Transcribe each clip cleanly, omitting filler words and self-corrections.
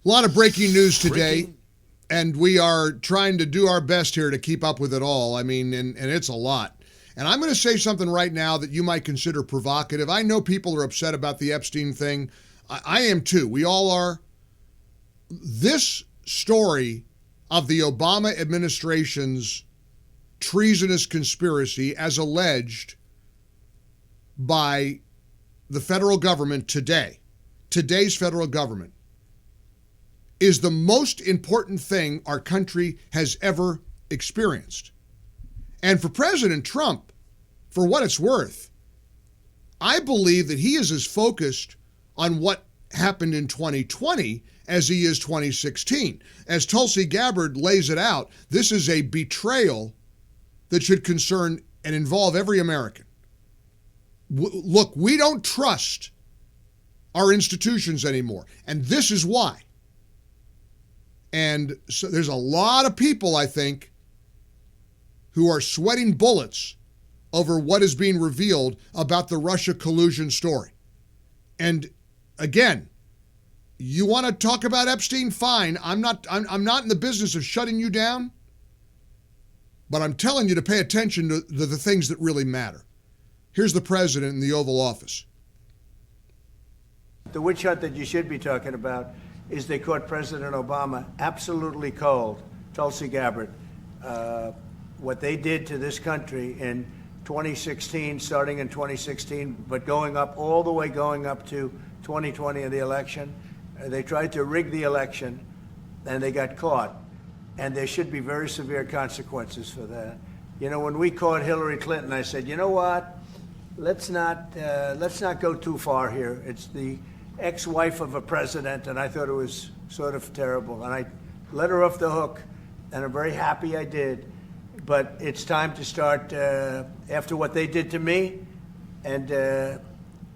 A lot of breaking news today, Breaking. and we are trying to do our best here to keep up with it all. I mean, and it's a lot. And I'm going to say something right now that you might consider provocative. I know people are upset about the Epstein thing. I am too. We all are. This story of the Obama administration's treasonous conspiracy as alleged by the federal government today's federal government, is the most important thing our country has ever experienced. And for President Trump, for what it's worth, I believe that he is as focused on what happened in 2020 as he is 2016. As Tulsi Gabbard lays it out, this is a betrayal that should concern and involve every American. Look, we don't trust our institutions anymore, and this is why. And so there's a lot of people, I think, who are sweating bullets over what is being revealed about the Russia collusion story. And again, you want to talk about Epstein? Fine. I'm not in the business of shutting you down, but I'm telling you to pay attention to the things that really matter. Here's the president in the Oval Office. The witch hunt that you should be talking about is they caught President Obama absolutely cold, Tulsi Gabbard. What they did to this country in 2016, starting in 2016, but going up to 2020 in the election. They tried to rig the election, and they got caught. And there should be very severe consequences for that. You know, when we caught Hillary Clinton, I said, you know what? Let's not go too far here. It's the ex-wife of a president, and I thought it was sort of terrible. And I let her off the hook, and I'm very happy I did. But it's time to start, after what they did to me, and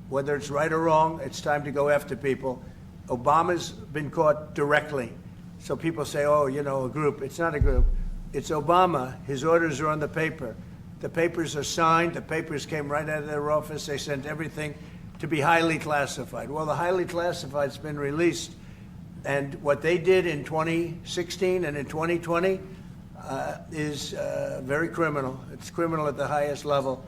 whether it's right or wrong, it's time to go after people. Obama's been caught directly. So people say, oh, you know, a group. It's not a group. It's Obama. His orders are on the paper. The papers are signed. The papers came right out of their office. They sent everything to be highly classified. Well, the highly classified's been released. And what they did in 2016 and in 2020 is very criminal. It's criminal at the highest level.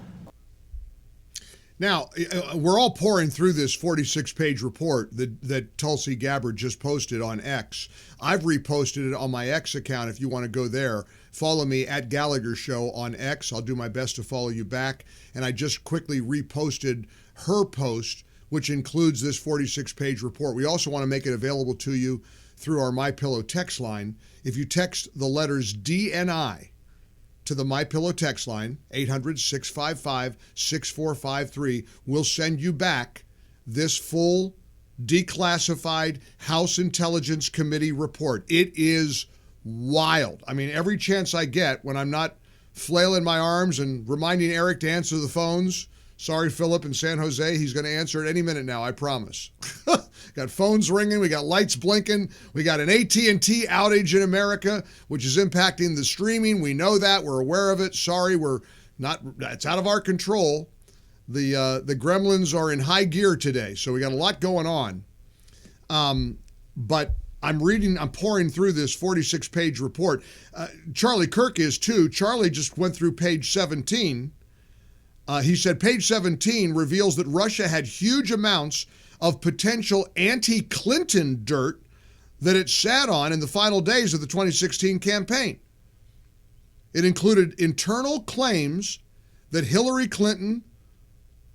Now, we're all pouring through this 46-page report that Tulsi Gabbard just posted on X. I've reposted it on my X account if you want to go there. Follow me at Gallagher Show on X. I'll do my best to follow you back. And I just quickly reposted her post, which includes this 46-page report. We also want to make it available to you through our MyPillow text line. If you text the letters DNI to the MyPillow text line, 800-655-6453, we'll send you back this full declassified House Intelligence Committee report. It is wild. I mean, every chance I get when I'm not flailing my arms and reminding Eric to answer the phones. Sorry, Philip in San Jose. He's going to answer at any minute now, I promise. Got phones ringing. We got lights blinking. We got an AT&T outage in America, which is impacting the streaming. We know that. We're aware of it. Sorry, we're not. It's out of our control. The gremlins are in high gear today, so we got a lot going on. But I'm pouring through this 46-page report. Charlie Kirk is too. Charlie just went through page 17. He said page 17 reveals that Russia had huge amounts of potential anti-Clinton dirt that it sat on in the final days of the 2016 campaign. It included internal claims that Hillary Clinton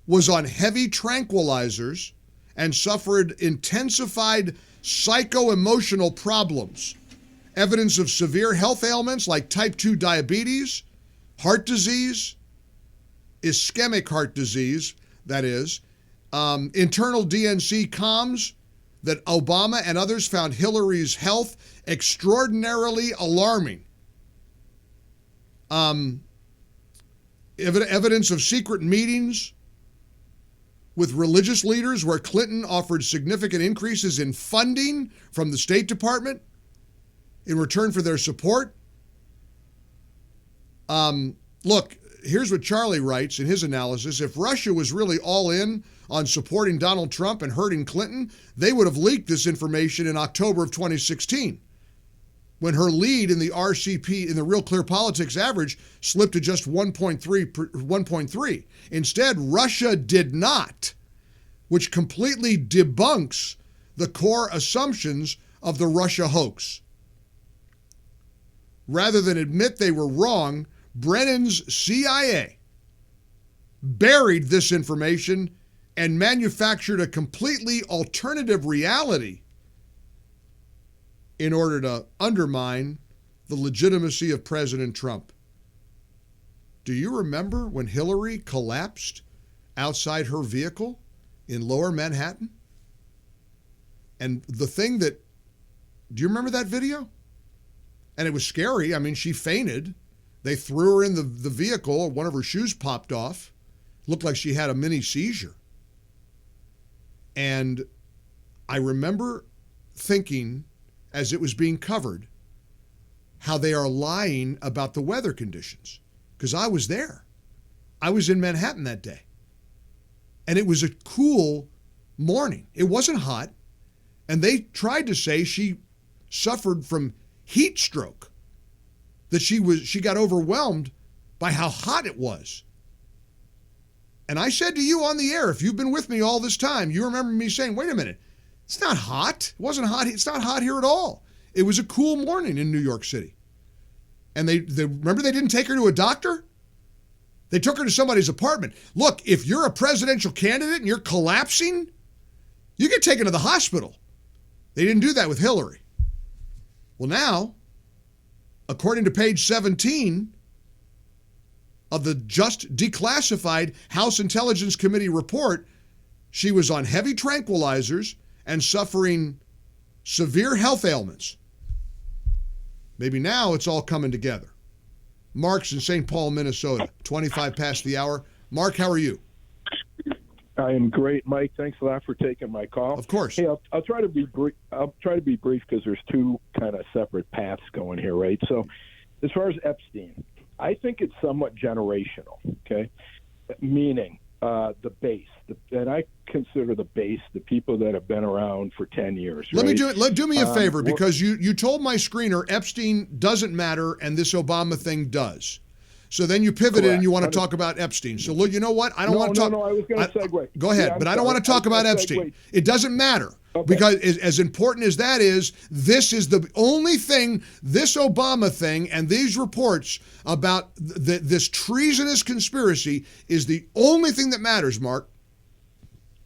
was on heavy tranquilizers and suffered intensified psycho-emotional problems, evidence of severe health ailments like type 2 diabetes, heart disease, ischemic heart disease, that is, internal DNC comms that Obama and others found Hillary's health extraordinarily alarming. Evidence of secret meetings with religious leaders where Clinton offered significant increases in funding from the State Department in return for their support. Look, here's what Charlie writes in his analysis. If Russia was really all in on supporting Donald Trump and hurting Clinton, they would have leaked this information in October of 2016, when her lead in the RCP, in the Real Clear Politics average, slipped to just 1.3. Instead, Russia did not, which completely debunks the core assumptions of the Russia hoax. Rather than admit they were wrong, Brennan's CIA buried this information and manufactured a completely alternative reality in order to undermine the legitimacy of President Trump. Do you remember when Hillary collapsed outside her vehicle in Lower Manhattan? And the thing that, do you remember that video? And it was scary. I mean, she fainted. They threw her in the vehicle. One of her shoes popped off. Looked like she had a mini seizure. And I remember thinking, as it was being covered, how they are lying about the weather conditions. Because I was there. I was in Manhattan that day. And it was a cool morning. It wasn't hot. And they tried to say she suffered from heat stroke, that she got overwhelmed by how hot it was. And I said to you on the air, if you've been with me all this time, you remember me saying, wait a minute, it's not hot. It wasn't hot. It's not hot here at all. It was a cool morning in New York City. And they remember they didn't take her to a doctor? They took her to somebody's apartment. Look, if you're a presidential candidate and you're collapsing, you get taken to the hospital. They didn't do that with Hillary. Well, now, according to page 17 of the just declassified House Intelligence Committee report, she was on heavy tranquilizers and suffering severe health ailments. Maybe now it's all coming together. Mark's in St. Paul, Minnesota, 25 past the hour. Mark, how are you? I am great, Mike. Thanks a lot for taking my call. Of course. Hey, I'll try to be brief. I'll try to be brief because there's two kind of separate paths going here, right? So, as far as Epstein, I think it's somewhat generational. Okay, meaning the base, and I consider the base the people that have been around for 10 years. Let right? me do it. Do me a favor, because you told my screener Epstein doesn't matter and this Obama thing does. So then you pivoted Correct. and you want to talk about Epstein. So look, you know what? I don't want to talk. No, I was going to segue. Go ahead, Yeah, but I don't want to talk about Epstein. It doesn't matter. Okay. Because as important as that is, this is the only thing, this Obama thing and these reports about this treasonous conspiracy is the only thing that matters, Mark.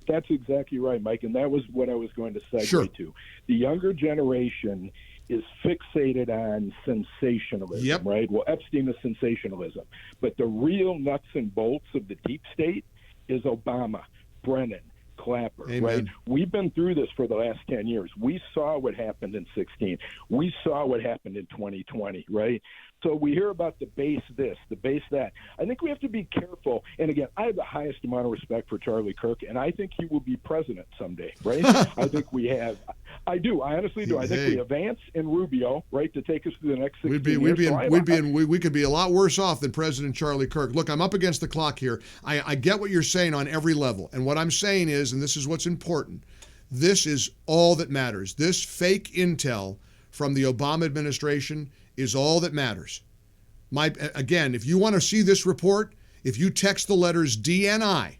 That's exactly right, Mike, and that was what I was going to segue to. The younger generation is fixated on sensationalism, right? Well, Epstein is sensationalism. But the real nuts and bolts of the deep state is Obama, Brennan, Clapper, Amen. Right? We've been through this for the last 10 years. We saw what happened in 16. We saw what happened in 2020, right? So we hear about the base this, the base that. I think we have to be careful. And again, I have the highest amount of respect for Charlie Kirk, and I think he will be president someday, right? I think we have. I do. I honestly do. I think we have Vance and Rubio, right, to take us to the next 16 years. We could be a lot worse off than President Charlie Kirk. Look, I'm up against the clock here. I get what you're saying on every level. And what I'm saying is, and this is what's important, this is all that matters. This fake intel from the Obama administration is all that matters. Again, if you want to see this report, if you text the letters DNI,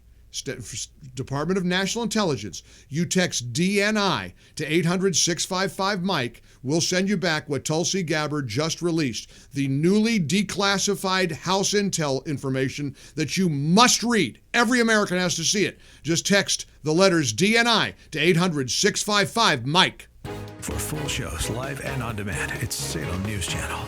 Department of National Intelligence, you text DNI to 800-655-MIKE, we'll send you back what Tulsi Gabbard just released, the newly declassified House Intel information that you must read. Every American has to see it. Just text the letters DNI to 800-655-MIKE. For full shows, live and on demand, it's Salem News Channel.